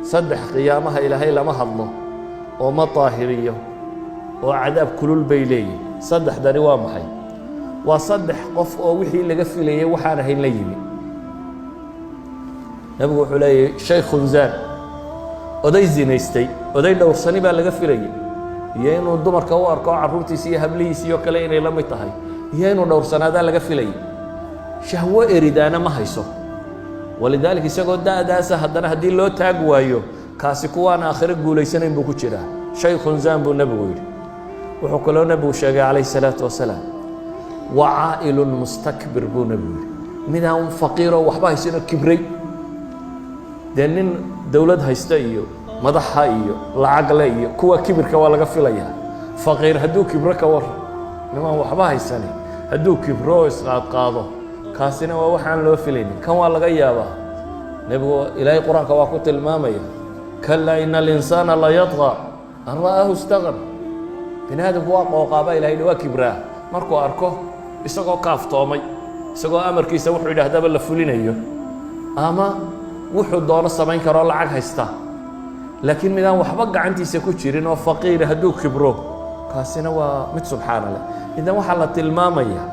صدح قيامها إلهي لما هضله وما طاهريه وعذاب كلول بيلي صدح داري وامحي وصدح قف وحي اللي قفل لي وحانه الليمي نبغى حلي شيخ زان oday zinaystay oday dhowrsani baa laga filayay iyo inuu dumarka u arko carruurtiisa iyo hablihiisa iyo kale inay la mid tahay iyo inuu dhowrsanaada laga filayay shahwo eridaana ma hayso walidaalka isagoo daadaasa haddana haddii loo taag waayo kaasi kuwaan aakhiro guulaysanayn buu ku jiraa shaykhun zaan buu nabigu yidhi wuxuu kaloo nabigu sheegay calayhi salaatu wasalaam wacaa'ilun mustakbir buu nabigu yidhi midaan faqiiroo waxba haysano kibray dee nin dawlad haysta iyo madaxa iyo lacag le iyo kuwa kibirka waa laga filayaa faqiir hadduu kibro ka war nimaan waxba haysanin hadduu kibro isqaadqaado kaasina waa waxaan loo filaynin kan waa laga yaabaa nebigu ilaahay qur-aanka waa ku tilmaamaya kallaa ina alinsaana la yadqa an ra'aahu istaqna bini aadamku waa qooqaaba ilahay waa kibraa markuu arko isagoo kaaftoomay isagoo amarkiisa wuxuu yidhaahdaba la fulinayo ama wuxuu doono samayn karoo lacag haysta laakiin midaan waxba gacantiisa ku jirin oo faqiira hadduu kibro kaasina waa mid subxaana leh idan waxaa la tilmaamayaa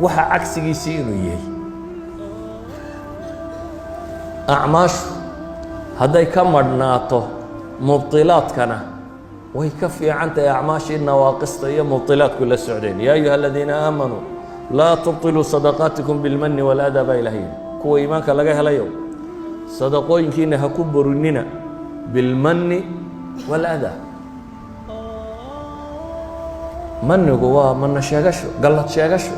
waxa cagsigiisii inuu yahay acmaashu hadday ka madhnaato mubtilaadkana way ka fiican tahay acmaashii nawaaqista iyo mubtilaadku la socdeen yaa ayuha aladiina aamanuu laa tubtiluu sadaqaatikum bilmanni waladaa baa ilahay yidhi kuwa iimaanka laga helayo sadaqooyinkiina ha ku borinina bilmanni waladaa mannigu waa manna sheegasho gallad sheegasho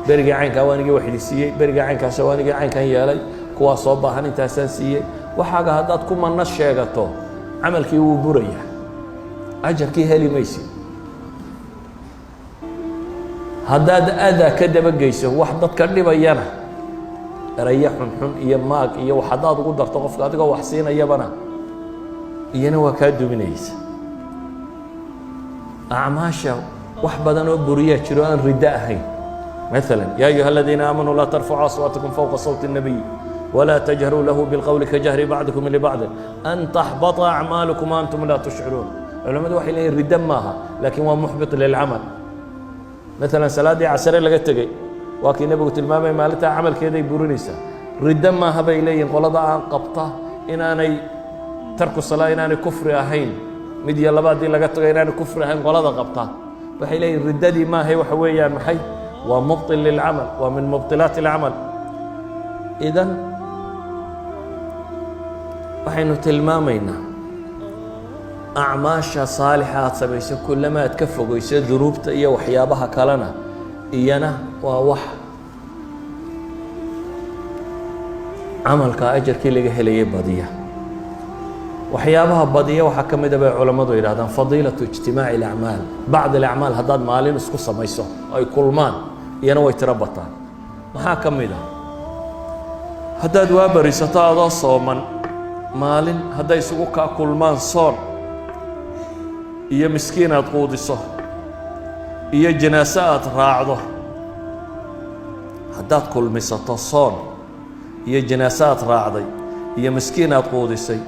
berigii caynkaa waanigii wax idin siiyey berigii caynkaasa waanigii caynkan yeelay kuwaa soo baahan intaasaan siiyey waxaaga haddaad ku manno sheegato camalkii wuu buraya ajarkii heli maysid haddaad adaa ka dabageyso wax dadka dhibayana eraya xunxun iyo maag iyo wax haddaad ugu darto qofka adigoo wax siinayabana iyana waa kaa duminaysa acmaasha wax badan oo buriyaa jiro aan riddo ahayn مثلا يا أيها الذين آمنوا لا ترفعوا أصواتكم فوق صوت النبي ولا تجهروا له بالقول كجهر بعضكم لبعض أن تحبط أعمالكم وأنتم لا تشعرون علماء وحي لين ردم ماها لكن هو محبط للعمل مثلا صلاة عسر لقيت جاي وكي نبي قلت المامي مالتها عمل كذا يبورنيسا ردم ماها بيلين قلدا عن قبطة إن أنا ترك الصلاة إن أنا كفر أهين مدي الله بعد لقيت جاي إن أنا كفر أهين قلدا قبطة وحي لين رددي ما هي وحويا محي ومبطل للعمل ومن مبطلات العمل إذن waxaynu tilmaamaynaa acmaasha saalixa aad samayso kullama aad ka fogeyso dunuubta iyo waxyaabaha kalena iyana waa wax camalka ajarkii laga helayay badiya waxyaabaha badiya waxaa ka mid ah bay culammadu yidhahdaan fadiilatu ijtimaaci alacmaal bacd alacmaal haddaad maalin isku samayso ay kulmaan iyana way tiro bataan maxaa ka mid ah haddaad waa barisato adoo sooman maalin hadday isugu kaa kulmaan soon iyo miskiin aad quudiso iyo janaaso aad raacdo haddaad kulmisato soon iyo janaaso aad raacday iyo miskiin aad quudisay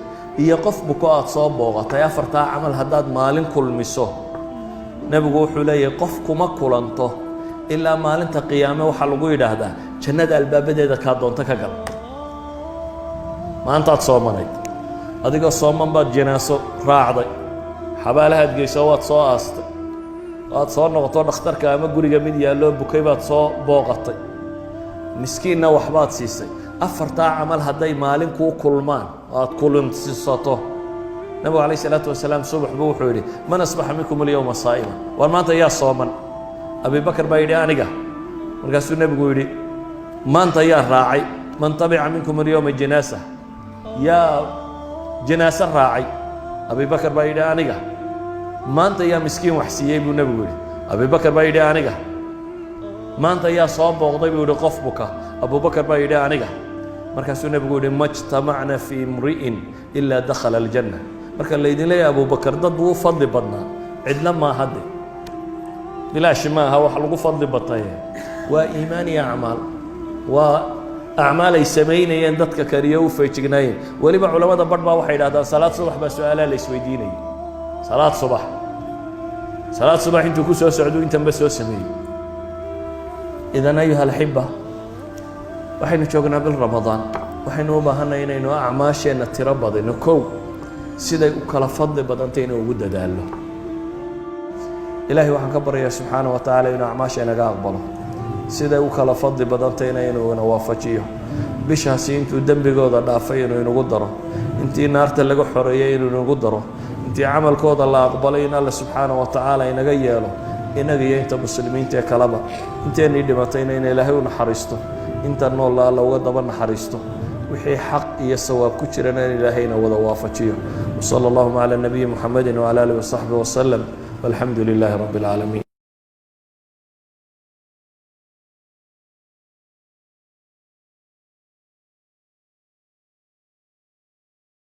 iyo qof buko aad soo booqatay afartaa camal haddaad maalin kulmiso nebigu wuxuu leeyahay qof kuma kulanto ilaa maalinta qiyaame waxaa lagu yidhaahdaa jannada albaabadeeda kaa doonto ka gal maantaad soomanayd adigoo sooman baad janaaso raacday xabaalahaad geyso waad soo aastay waad soo noqoto dhakhtarka ama guriga mid yaalloo bukay baad soo booqatay miskiinna waxbaad siisay afartaa camal hadday maalin kuu kulmaan oo aad kulansiisato nabigu calayh salaatu wasalaam subax buu wuxuu yidhi man asbaxa minkum alyawma saa'ima waar maanta yaa sooman abi bakar baa yidhi aniga markaasuu nebigu yidhi maanta yaa raacay man tabica minkum alyawma janaasa yaa janaaso raacay abi bakar baa yidhi aniga maanta yaa miskiin wax siiyey buu nebigu yidhi abi bakar baa yidhi aniga maanta yaa soo booqday buu yidhi qof buka abubakar baa yidhi aniga markaasuu nebigu yidhi ma jtamacna fii imri'in ilaa dakhala aljanna marka laydin leeyahay abubakar dad buu u fadli badnaa cidla maaha de bilaashi maaha wax lagu fadli bataye waa iimaan iyo acmaal waa أعمال يسمين يندتك كريو في تجنين ولي بعلماء ضبط ما واحد هذا صلاة صبح بس سؤال ليس ويديني صلاة صبح أنتوا كسر سعدوا أنت بس سمي إذا أيها الأحبة وحين شوقنا بالرمضان وحين ما هنا إنه أعماشنا تربض إنه كو سيدا وكلا فضل بدنتين وجود داله إلهي وحن كبر يا سبحانه وتعالى إنه أعماشنا قابله سيدا وكلا فضل بدنتين إنه نوافجيه بشهسي أنتوا دم بجودة دافين إنه قدره أنتي نار تلقوا حرية إنه قدره أنتي عمل كود الله أقبلين الله سبحانه وتعالى إنه جياله إنه جي أنت مسلمين تكلمه أنتي ندي متين إنه إلهي ونحرسته أنت نور الله لو قدر نحرسته وحي حق يسوى كترنا إلهينا وضوافجيه وصلى الله على النبي محمد وعلى آله وصحبه وسلم والحمد لله رب العالمين